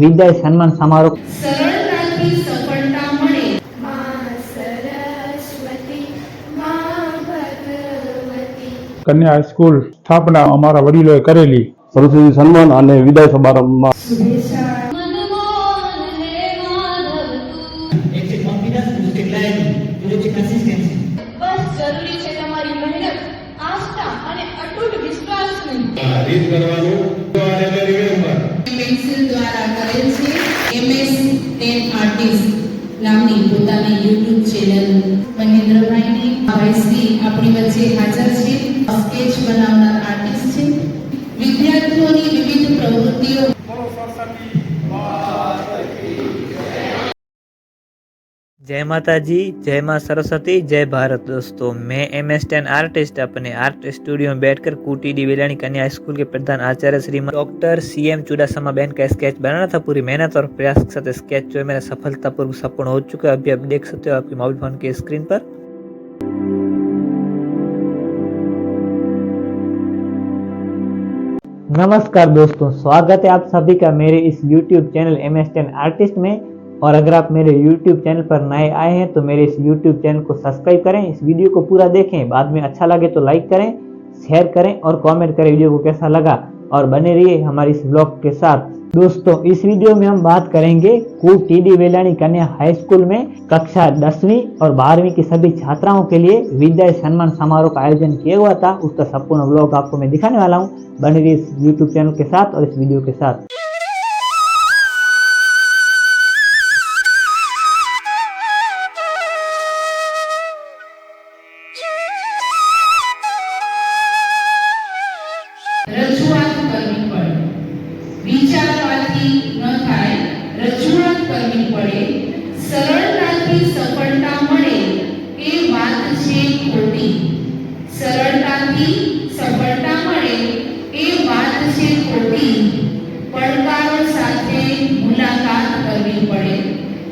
વિદાય સન્માન સમારોહ સરળતાથી સફળતા મળે માં સરસ્વતી માં ભગવતી। કન્યા હાઈસ્કૂલ સ્થાપના અમારા વડીલોએ કરેલી। સરસ્વતી સન્માન અને વિદાય સમારંભમાં શુભેચ્છા। બસ જરૂરી છે તમારી મહેનત, આસ્થા અને અતૂટ વિશ્વાસની। રીત કરવાનું પેન્સિલ દ્વારા કરેલ છે MS10 આર્ટિસ્ટ નામની પોતાની YouTube ચેનલ મહેન્દ્રભાઈની ભાઈશ્રી આપણી વચ્ચે હાજર છે। સ્કેચ બનાવનાર આર્ટિસ્ટ છે। વિદ્યાર્થીઓની વિવિધ પ્રવૃત્તિઓ जय माता जी, जय माँ सरस्वती, जय भारत। दोस्तों, मैं MS10 आर्टिस्ट अपने आर्ट स्टूडियो में बैठकर कुटीडी वेलाणी कन्या स्कूल के प्रधान आचार्य श्रीमान डॉक्टर CM चुडासमा बहन का स्केच बनाना था। पूरी मेहनत और प्रयास के साथ स्केच जो है मेरा सफलतापूर्वक संपूर्ण हो चुका है। अभी आप देख सकते हो आपके मोबाइल फोन की स्क्रीन पर। नमस्कार दोस्तों, स्वागत है आप सभी का मेरे इस YouTube चैनल MS10 आर्टिस्ट में। और अगर आप मेरे YouTube चैनल पर नए आए हैं तो मेरे इस YouTube चैनल को सब्सक्राइब करें, इस वीडियो को पूरा देखें, बाद में अच्छा लगे तो लाइक करें, शेयर करें और कमेंट करें वीडियो को कैसा लगा, और बने रहिए हमारे इस ब्लॉग के साथ। दोस्तों, इस वीडियो में हम बात करेंगे कुटीडी वेलाणी कन्या हाई स्कूल में कक्षा 10वीं और 12वीं की सभी छात्राओं के लिए विदाय सम्मान समारोह का आयोजन किया हुआ था। उसका संपूर्ण ब्लॉग आपको मैं दिखाने वाला हूँ। बने रहिए इस YouTube चैनल के साथ और इस वीडियो के साथ। રજૂઆત કરવી પડે, વિચારવાથી ન થાય, રજૂઆત કરવી પડે, સરળતાથી સફળતા મળે એ વાત છે ખોટી। સરળતાથી સફળતા મળે એ વાત છે ખોટી। પડકારો સાથે મુલાકાત કરવી પડે,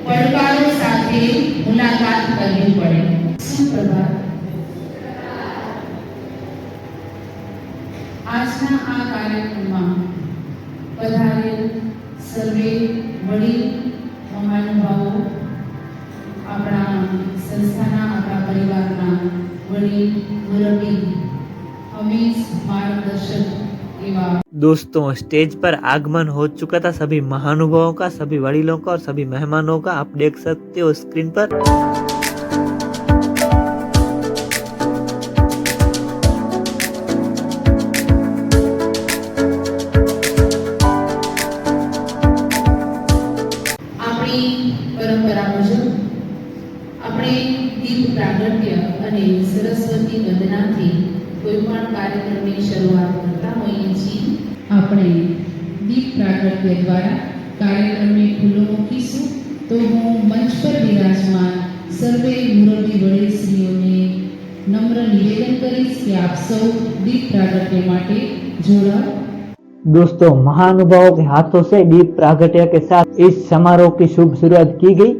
પડકારો સાથે મુલાકાત કરવી પડે। સુપ્રભાત। આજના આ કાર્યક્રમમાં પધારેલ સર્વે વડીલ મહાનુભાવો, આપણા સંસ્થાના, આપણા પરિવારના વડીલ મુરબ્બી, હંમેશ मार्गदर्शक एवं दोस्तों, स्टेज पर आगमन हो चुका था सभी महानुभावों का, सभी वड़ीलों का और सभी मेहमानों का। आप देख सकते हो स्क्रीन पर। પરંપરા મુજબ આપણે દીપ પ્રાગટ્ય અને સરસ્વતી વંદનાથી કોઈ પણ કાર્યક્રમની શરૂઆત કરતા હોઈએ છીએ। આપણે દીપ પ્રાગટ્ય દ્વારા કાર્યક્રમને ખુલ્લો મૂકીશું। તો હું મંચ પર વિરાજમાન સર્વે મુરબ્બી વડીલશ્રીઓને નમ્ર નિવેદન કરીશ કે આપ સૌ દીપ પ્રાગટ્ય માટે જોડાઓ। दोस्तों, महानुभावों के हाथों से दीप प्रागट्य के साथ इस समारोह की शुभ शुरुआत की गई।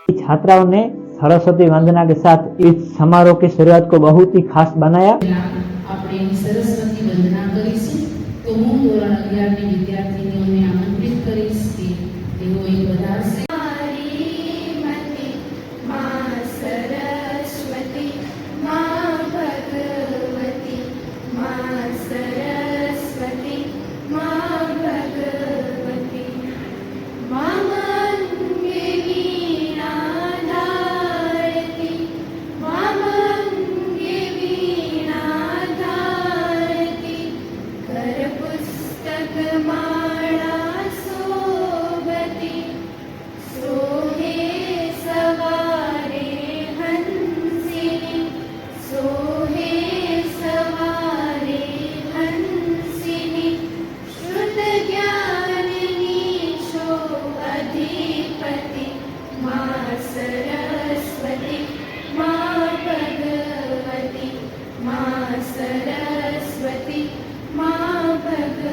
छात्राओं ने सरस्वती वंदना के साथ इस समारोह की शुरुआत को बहुत ही खास बनाया। આપણે સરસ્વતી વંદના કરીશું। તો હું ધોરણ 11 ની વિદ્યાર્થીનીઓને આમંત્રિત કરીશ કે તેઓ એક વધારશે। માં સરસ્વતી માં ભગવતી, માં સરસ્વતી માં ભગવતી, માં મંગે વીણા ધારતી, માં મંગે વીણા ધારતી, कर पुस्तक माला शोभती, सोहे सवारे हंसिनी, सोहे सवारे हंसिनी, श्रुत ज्ञाननी शोभाधिपति, माँ सरस्वती माँ भगवती, माँ सरस्वती माँ भगवती।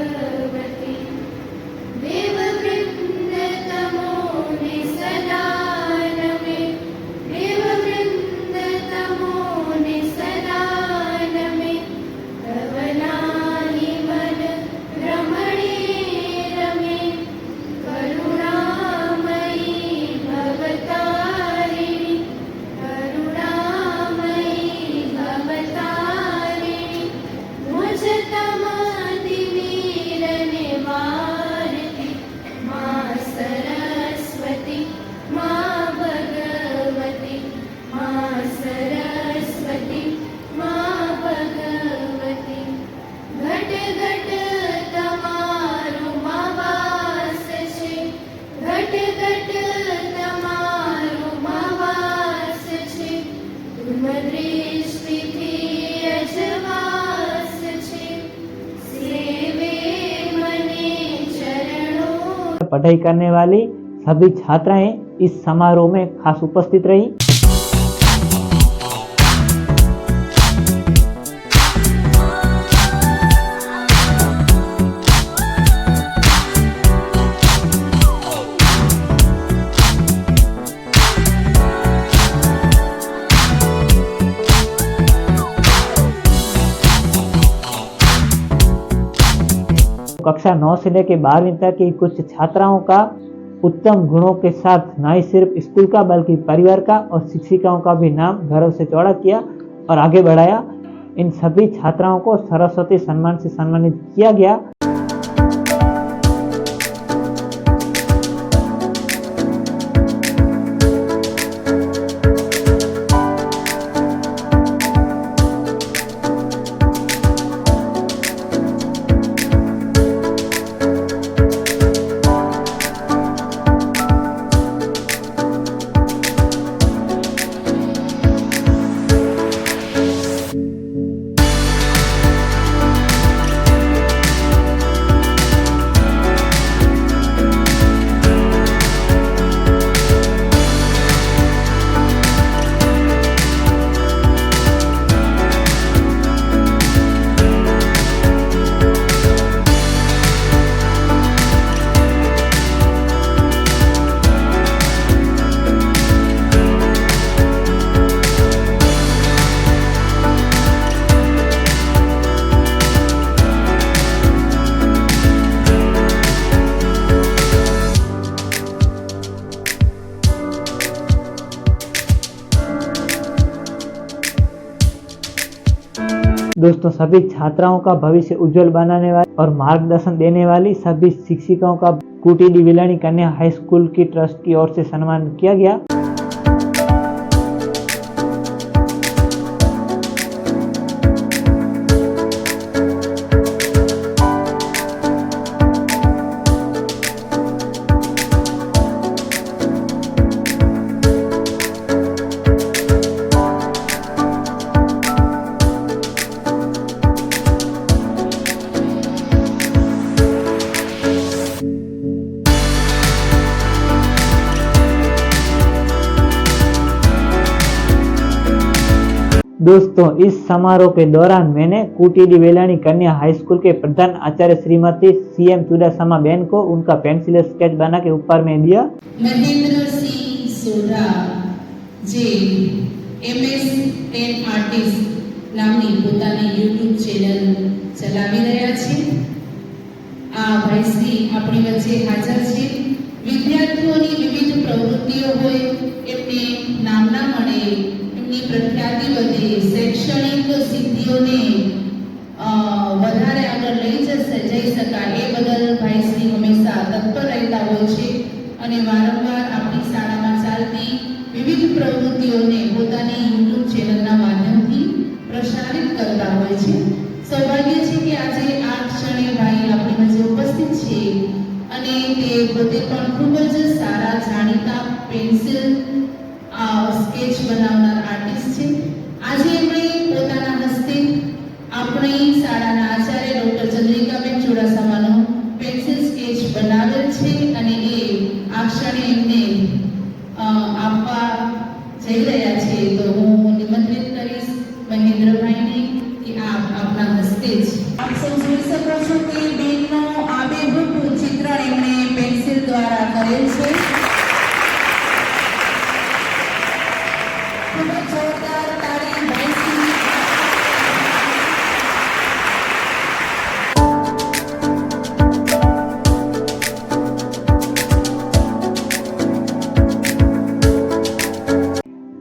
पढ़ाई करने वाली सभी छात्राएं इस समारोह में खास उपस्थित रही। कक्षा 9 से लेकर 12वीं तक की कुछ छात्राओं का उत्तम गुणों के साथ न ही सिर्फ स्कूल का बल्कि परिवार का और शिक्षिकाओं का भी नाम गर्व से चौड़ा किया और आगे बढ़ाया। इन सभी छात्राओं को सरस्वती सम्मान से सम्मानित किया गया। दोस्तों, सभी छात्राओं का भविष्य उज्जवल बनाने वाली और मार्गदर्शन देने वाली सभी शिक्षिकाओं का कुटीडी वेलाणी कन्या हाई स्कूल की ट्रस्ट की ओर से सम्मान किया गया। दोस्तों, इस समारोह के दौरान मैंने कुटीडी वेलाणी कन्या हाई स्कूल के प्रधान आचार्य श्रीमती सीएम चुडासमा बेन को उनका पेंसिल स्केच बना के ऊपर में दिया। મહેન્દ્ર સિંહ સોઢા જે MS10 આર્ટિસ્ટ નામની પોતાની YouTube ચેનલ ચલાવી રહ્યા છે, આ ભાઈશ્રી આપણી વચ્ચે હાજર છે। વિદ્યાર્થીઓની વિવિધ પ્રવૃત્તિઓ હોય, એમને નામના મળે, એમની પ્રખ્યાતિ વધે, શૈક્ષણિક સિદ્ધિઓને વધારે આગળ જઈ શકાય એ બદલ ભાઈશ્રી હંમેશા તત્પર રહેતા હોય છે અને વારંવાર આપણી શાળામાં ચાલતી વિવિધ પ્રવૃત્તિઓને પોતાની YouTube ચેનલના માધ્યમથી પ્રસારિત કરતા હોય છે। સૌભાગ્ય છે કે આજે આ ક્ષણે ભાઈ આપણી વચ્ચે ઉપસ્થિત છે અને તે પોતે પણ ખૂબ જ સારા જાણીતા પેન્સિલ સ્કેચ બનાવનાર આર્ટિસ્ટ છે। આજે એમણે પોતાના હસ્તે આપણી શાળાના Acharya doctor Chandrikaben ચુડાસમાનો pencil sketch બનાવેલ છે અને એ આ ક્ષણે એમને આપવા જઈ રહ્યા છે। તો હું નિમંત્રિત કરીશ મહેન્દ્રભાઈને કે આપ આપના હસ્તે જ આપ સૌ જોઈ શકો છો કે બેનનો આબેહૂબ ચિત્રણ એમણે પેન્સિલ દ્વારા કરેલ છે। ખૂબ જ જોરદાર તાળી ભાઈશ્રી।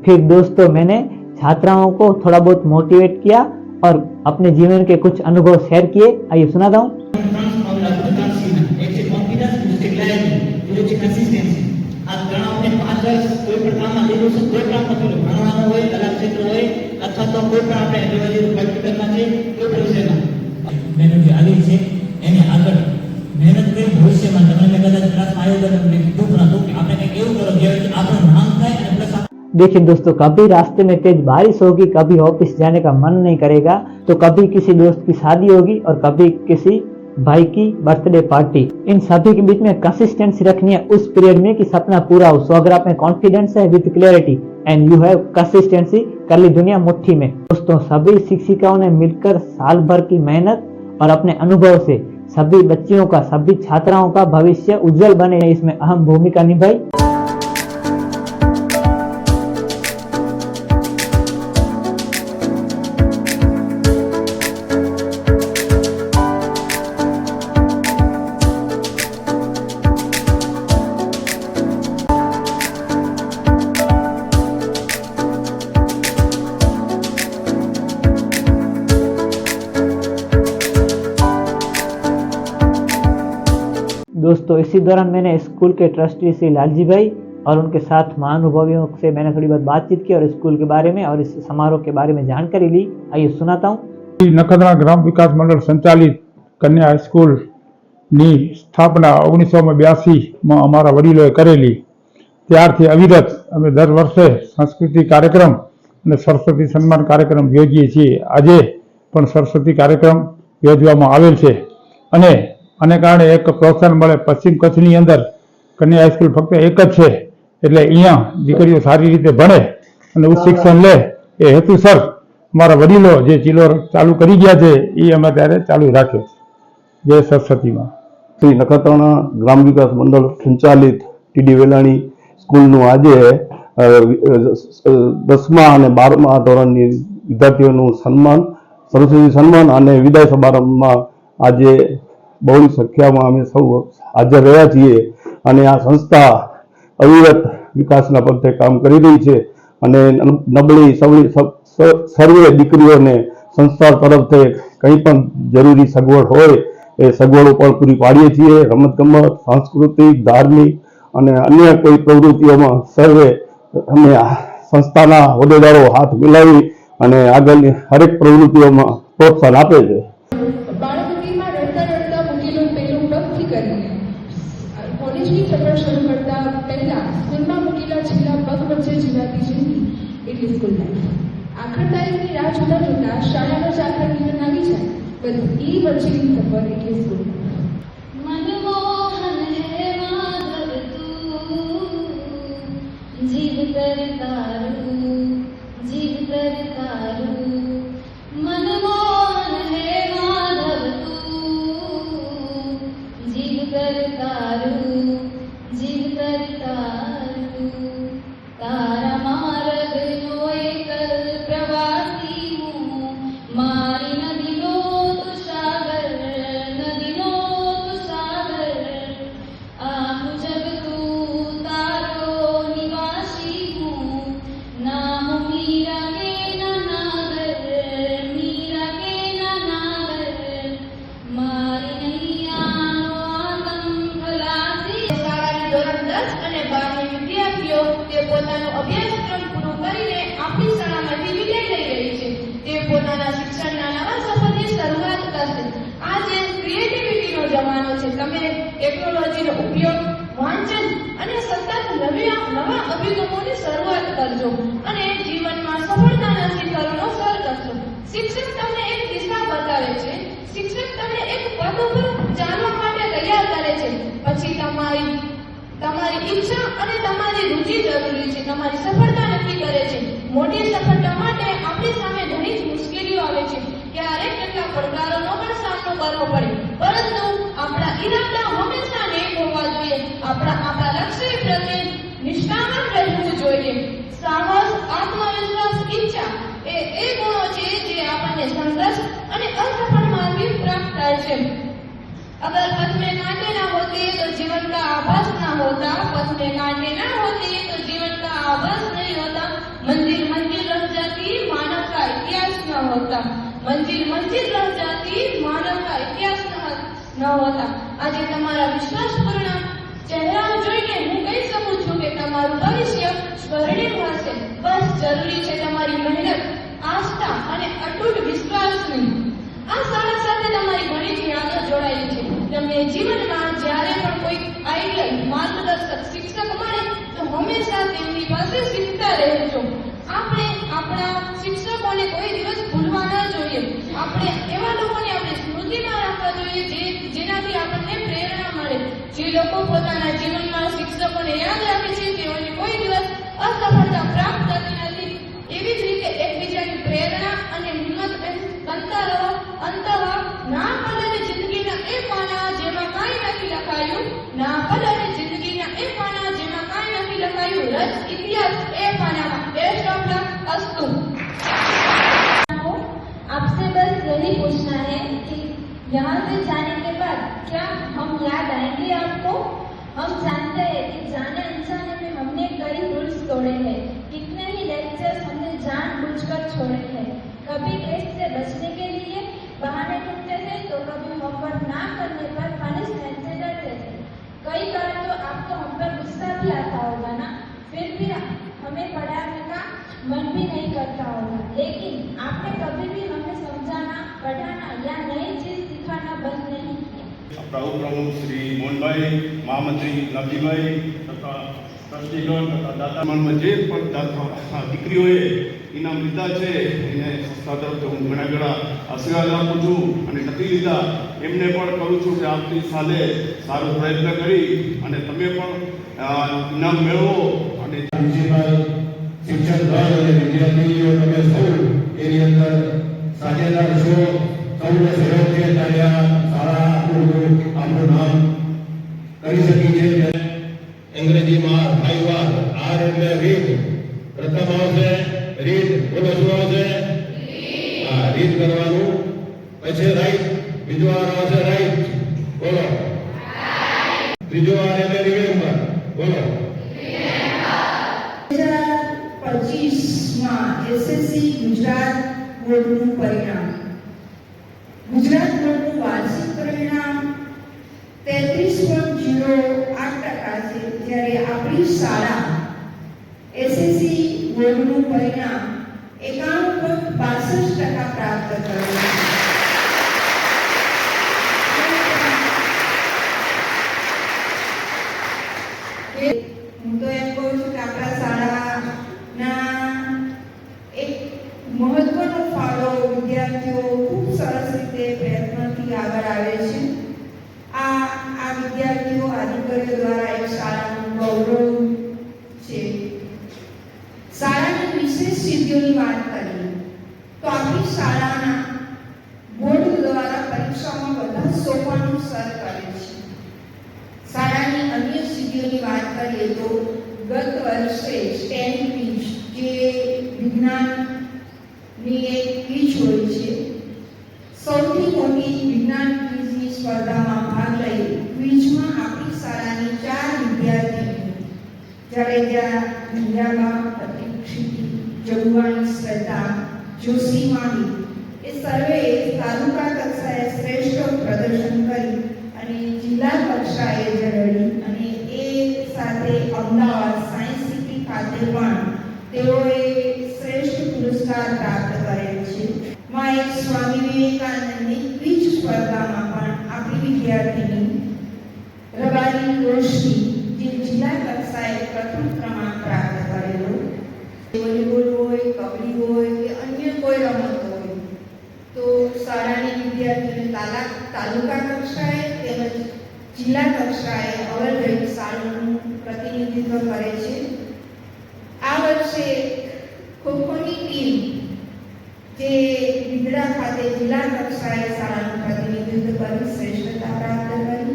फिर दोस्तों, मैंने छात्राओं को थोड़ा बहुत मोटिवेट किया और अपने जीवन के कुछ अनुभव शेयर किए। आइए सुनाता हूँ। મહેનત કરી ભવિષ્યમાં તમે કદાચ ક્લાસમાં આયોજન ખૂબ હતું કે આપણે કંઈક એવું કરો જે આપણું નામ થાય અને પ્લસ। देखिए दोस्तों, कभी रास्ते में तेज बारिश होगी, कभी ऑफिस जाने का मन नहीं करेगा, तो कभी किसी दोस्त की शादी होगी और कभी किसी भाई की बर्थडे पार्टी। इन सभी के बीच में कंसिस्टेंसी रखनी है उस पीरियड में कि सपना पूरा हो। सो अगर आप में कॉन्फिडेंस है with clarity and you have consistency, कर ली दुनिया मुट्ठी में। दोस्तों, सभी शिक्षिकाओं ने मिलकर साल भर की मेहनत और अपने अनुभव से सभी बच्चियों का, सभी छात्राओं का भविष्य उज्जवल बने, इसमें अहम भूमिका निभाई। दोस्तों, इसी दौरान मैंने स्कूल के ट्रस्टी श्री लालजी भाई और उनके साथ महानुभवियों से मैंने थोड़ी बहुत बातचीत की और स्कूल के बारे में और इस समारोह के बारे में जानकारी ली। आइए सुनाता हूँ। નખત્રાણા ગ્રામ વિકાસ મંડળ સંચાલિત કન્યા હાઈસ્કૂલની સ્થાપના 1982માં અમારા વડીલોએ કરેલી। ત્યારથી અવિરત અમે દર વર્ષે સાંસ્કૃતિક કાર્યક્રમ અને સરસ્વતી સન્માન કાર્યક્રમ યોજીએ છીએ। આજે પણ સરસ્વતી કાર્યક્રમ યોજવામાં આવેલ છે અને આને કારણે એક પ્રોત્સાહન મળે। પશ્ચિમ કચ્છની અંદર કન્યા હાઈસ્કૂલ ફક્ત એક જ છે, એટલે અહીંયા દીકરીઓ સારી રીતે ભણે અને ઉચ્ચ શિક્ષણ લે એ હેતુસર અમારા વડીલો જે ચીલો ચાલુ કરી ગયા છે એ અમે ત્યારે ચાલુ રાખ્યો છે। જય સરસ્વતીમાં। શ્રી નખત્રાણા ગ્રામ વિકાસ મંડળ સંચાલિત ટીડી વેલાણી સ્કૂલનું આજે 10મા અને 12મા ધોરણની વિદ્યાર્થીઓનું સન્માન, સરસ્વતી સન્માન અને વિદાય સમારંભમાં આજે બહુ સંખ્યામાં અમે સૌ હાજર રહ્યા છીએ અને આ સંસ્થા અવિરત વિકાસના પંથે કામ કરી રહી છે અને નબળી સવળી સર્વે દીકરીઓને સંસ્થા તરફથી કંઈ પણ જરૂરી સગવડ હોય એ સગવડો પણ પૂરી પાડીએ છીએ। રમતગમત, સાંસ્કૃતિક, ધાર્મિક અને અન્ય કોઈ પ્રવૃત્તિઓમાં સર્વે અમે સંસ્થાના હોદ્દેદારો હાથ મિલાવી અને આગળની હરેક પ્રવૃત્તિઓમાં પ્રોત્સાહન આપે છે। બાળકીમાં રડતા રડતા મૂકેલું પહેલું પગથી કરીને કોલેજની સફર શરૂ કરતા પહેલા સ્કૂલમાં મૂકેલા છેલ્લા પગ વચ્ચે જીવાતી જિંદગી એટલે સ્કૂલ લાઈફ। આખર તારીખની રાહ જોતા જોતા શાળાનો જ આખર દિવસ આવી જાય, બસ એ વચ્ચેની સફર એટલે સ્કૂલ। मनमोहन है माधव तू, जीव कर तारू, जीव कर तारू। मनमोहन है माधव तू, जीव कर तारू, जीव कर तारू। तारा मार्ग नो एकल प्रवासी हूँ, मारी नदी नो तू सागर, नदी नो तू सागर। आप जग तू तारो निवासी हूँ, नाम मीरा के ना नागर, मीरा के ना नागर। मारी नैयानो आगम खलासी। શાળાની ધોરણ 10 અને 12ની વિદ્યાર્થીઓ તે પોતાનો અભ્યાસક્રમ પૂરો કરીને આપણી શાળામાંથી વિદાય લઈ રહી છે। તે પોતાના શિક્ષણના નવા સફરની શરૂઆત કરશે। આજે ક્રિએટિવિટીનો જમાનો છે। તમે ટેકનોલોજીનો ઉપયોગ, વાંચન અને સતત નવા અભિગમોની શરૂઆત કરજો અને જીવનમાં સફળતાના શિખરોનો સર કરશો। શિક્ષક તમને એક દિશા બતાવે છે, શિક્ષક તમને એક પદ ઉપર ચાલવા માટે તૈયાર કરે છે। પછી તમારી ઈચ્છા અને તમારી રુચિ જરૂરી છે, તમારી સફળતા નક્કી કરે છે। મોટી સફળતા માટે આપણી સામે ઘણી જ મુશ્કેલીઓ આવે છે, ક્યારેક કેટલા પડકારોનો પણ સામનો કરવો પડે, પરંતુ આપણા ઈરાદા હંમેશા નેક હોવા જોઈએ। આપણા લક્ષ્ય પ્રત્યે નિષ્ઠાવાન રહેવું જોઈએ। સાહસ, આત્મવિશ્વાસ, ઈચ્છા એ ગુણો છે જે આપણને સંઘર્ષ અને અસફળ માર્ગે પ્રાપ્ત થાય છે। अगर पथ में कांटे ना होते तो जीवन का आभास ना होता, पथ में कांटे ना होते तो जीवन का आभास नहीं होता। मंजिल मंजिल रह जाती, मानव का इतिहास न होता। मंजिल मंजिल रह जाती, मानव का इतिहास न होता। आज તમારા વિશ્વાસપૂર્ણ ચહેરાઓ જોઈને હું કહી શકું છું કે તમારું ભવિષ્ય સ્વર્ણિમ હશે। બસ જરૂરી છે તમારી મહેનત, આસ્થા અને અતૂટ વિશ્વાસની। આ શાળા સાથે તમારી ઘણી જ યાદો જોડાયેલી છે। તમને જીવનમાં જ્યારે પણ કોઈ આઈડિયલ માર્ગદર્શક શિક્ષક મળે તો હંમેશા તેમની પાસે શીખતા રહેજો। આપણે આપણા શિક્ષકોને કોઈ દિવસ ભૂલવા ન જોઈએ। આપણે એવા લોકોને આપણે સ્મૃતિ સ્મૃતિમાં રાખવા જોઈએ, જેનાથી આપણને પ્રેરણા મળે. જે લોકો પોતાના જીવનમાં શિક્ષકોને યાદ રાખે છે તેઓને કોઈ દિવસ અસફળતા પ્રાપ્ત થતી નથી. એવી જ રીતે એકબીજાની પ્રેરણા અને હિંમત અંતઃ ના પલને જિંદગીના એ પાના જેમાં કાંઈ નથી લખાયું, ના પલને જિંદગીના એ પાના જેમાં કાંઈ નથી લખાયું, રચ ઇતિહાસ એ પાનામાં. બેસ્ટ ઓફ લક અસ્તુ. आपसे बस यही पूछना है कि यहाँ से जाने के बाद क्या हम याद आएंगे आपको? हम जानते हैं कि जाने अनजाने में हमने कई रूल्स तोड़े हैं, कितने ही लेक्चर्स हमने जानबूझकर छोड़े हैं. कभी टेस्ट से बचने के लिए बहाने ढूंढते थे तो कभी होमवर्क ना करने पर पनिशमेंट से डरते थे. कई बार तो आपको हम पर गुस्सा भी आता होगा ना, फिर भी हमें पढ़ाने का मन भी नहीं करता होगा, लेकिन आपने कभी भी हमें समझाना, पढ़ाना या नई चीज सिखाना बंद नहीं किया. આપણા ઉપપ્રમુખ શ્રી મોહનભાઈ, મહામંત્રી નવજીભાઈ તથા ટ્રસ્ટીગણ તથા દાતામાનમાં જે પણ દીકરીઓએ ઇનામ લીધા છે એને સંસ્થા તરફથી હું ઘણા ઘણા આશીર્વાદ આપું છું અને નથી લીધા એમને પણ કહું છું કે આવતી સાલે સારો પ્રયત્ન કરી અને તમે પણ ઇનામ મેળવો. અને શિક્ષણ દળ અને વિદ્યાર્થીઓ તમે સૌ એની અંદર સાજેદાર છો. સૌનો સહયોગથી ત્યારે આ શાળા આપણું નામ કરી શકી છે. અંગ્રેજીમાં 5 વાર આર એટલે રીડ. પ્રથમ આવશે રીડ. બોલો શું આવશે? હા, રીડ કરવાનું. પછી રાઈટ. બીજો વાર આવશે રાઈટ. બોલો. ત્રીજો વાર એટલે રિમેમ્બર. બોલો. 2025 એસએસસી ગુજરાત બોર્ડનું પરિણામ. ગુજરાત બોર્ડનું વાર્ષિક પરિણામ 33.08% છે, જ્યારે આપણી શાળા એસએસસી બોર્ડનું પરિણામ 91.62% પ્રાપ્ત કરેલું છે. હું તો એમ કહું છું કે આપણા શાળાના એક મહત્વનો ફાળો વિદ્યાર્થીઓ ખૂબ સરસ રીતે પ્રયત્નથી આગળ આવે છે. આ વિદ્યાર્થીઓ આ દીકરીઓ દ્વારા એક શાળાનું ગૌરવ છે. શાળાની વિશેષ સિદ્ધિઓની વાત કરીએ તો આપણી શાળાના બોર્ડ દ્વારા પરીક્ષામાં બધા સોપાનો સર કરે છે. શાળાની અન્ય સિદ્ધિઓની વાત કરીએ તો ગત વર્ષે સ્ટેમ ક્વિઝ જે વિજ્ઞાનની એક ક્વિઝ હોય છે, સૌથી મોટી વિજ્ઞાન ક્વિઝની સ્પર્ધામાં ભાગ લઈ ક્વિઝમાં આપણી શાળાની 4 વિદ્યાર્થીઓ જાડેજા, નિરાબા, પ્રતિક્ષિતી, જગુવાણી, શ્રદ્ધા, જોશી માહી એ સર્વે તાલુકા કક્ષાએ શ્રેષ્ઠ પ્રદર્શન કરી અને જિલ્લા કક્ષાએ જળવી અને એ સાથે અમદાવાદ સાયન્સ સિટી ખાતે પણ તેઓએ શ્રેષ્ઠ પુરસ્કાર પ્રાપ્ત કરેલ છે. માં એક સ્વામી વિવેકાનંદની ક્વિઝ સ્પર્ધામાં પણ આપણી વિદ્યાર્થીની રબારી રોશની જે જિલ્લા કક્ષાએ પ્રથમ ક્રમાંક પ્રાપ્ત કરેલો. વોલીબોલ હોય, કબડ્ડી હોય કે અન્ય કોઈ રમત હોય તો શાળાની વિદ્યાર્થીઓને તાલુકા કક્ષાએ તેમજ જિલ્લા કક્ષાએ અવ્વલ રહી શાળાનું પ્રતિનિધિત્વ કરે છે. આ વર્ષે ખોખોની ટીમ જે વિદડા ખાતે જિલ્લા કક્ષાએ શાળાનું પ્રતિનિધિત્વ કરી શ્રેષ્ઠતા પ્રાપ્ત કરી.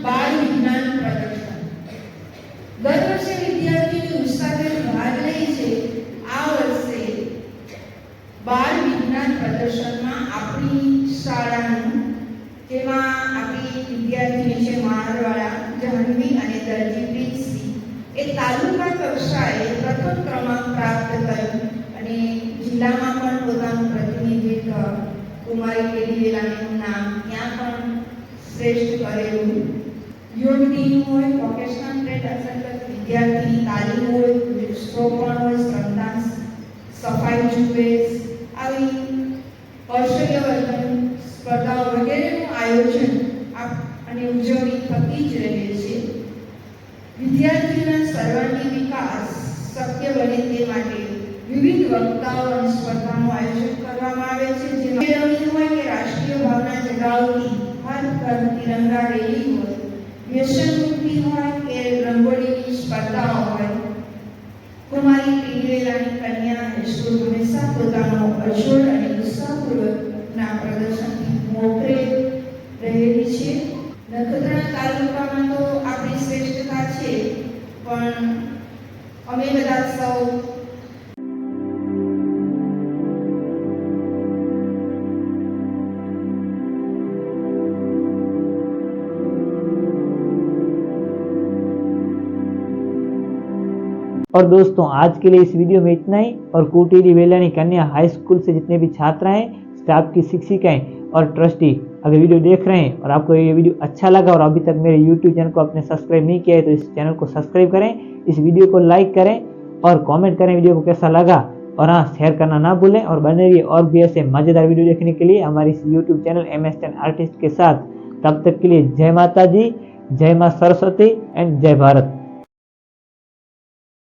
બાળ વિજ્ઞાન પ્રદર્શન દર વર્ષે વિદ્યાર્થીઓ ઉત્સાહભેર ભાગ લે છે. આ વર્ષે બાળ વિજ્ઞાન પ્રદર્શનમાં આપણી શાળાનું, જેમાં આપણી વિદ્યાર્થીની છે મારવાડા જાહ્નવી અને દરજીપ્રીતસિંહ એ તાલુકા કક્ષાએ પ્રથમ ક્રમાંક પ્રાપ્ત કર્યો અને જિલ્લામાં પણ પોતાનું પ્રતિનિધિત્વ કુમારી કેડીવેલાનું નામ ત્યાં પણ શ્રેષ્ઠ કરેલું. યોગ ટીમ હોય, વોકેશનલ ટ્રેડ અંતર્ગત વિદ્યાર્થીની તાલીમ હોય, વૃક્ષારોપણ હોય, શ્રમદાન, સફાઈ ઝુંબેશ આવી કૌશલ્યવર્ધન સ્પર્ધાઓ વગેરેનું આયોજન અને ઉજવણી થતી જ રહે છે. વિદ્યાર્થીઓના સર્વાંગી વિકાસ શક્ય બને તે માટે વિવિધ વક્તાઓ અને સ્પર્ધાનું આયોજન કરવામાં આવે છે, જેમાં રંગીન હોય કે રાષ્ટ્રીય ભાવના જગાવતી હર ઘર તિરંગા રેલી હોય, વ્યસન મુક્તિ હોય કે રંગોળીની સ્પર્ધાઓ હોય, કુમારી ટીડીવેલાની કન્યા હાઈસ્કૂલ હંમેશા પોતાનો અજોડ અને ઉત્સાહપૂર્વકના પ્રદર્શનથી મોખરે રહેલી છે. નખત્રાણા તાલુકામાં તો આપણી શ્રેષ્ઠતા છે, પણ અમે બધા સૌ और दोस्तों आज के लिए इस वीडियो में इतना ही। और कुटीडी वेलानी कन्या हाई स्कूल से जितने भी छात्र हैं, स्टाफ की शिक्षिकाएं और ट्रस्टी अगर वीडियो देख रहे हैं और आपको ये वीडियो अच्छा लगा और अभी तक मेरे यूट्यूब चैनल को आपने सब्सक्राइब नहीं किया है तो इस चैनल को सब्सक्राइब करें, इस वीडियो को लाइक करें और कमेंट करें वीडियो को कैसा लगा, और हाँ शेयर करना ना भूलें। और बने रहिए और भी ऐसे मजेदार वीडियो देखने के लिए हमारे इस यूट्यूब चैनल MS10 आर्टिस्ट के साथ। तब तक के लिए जय माता जी, जय माँ सरस्वती एंड जय भारत।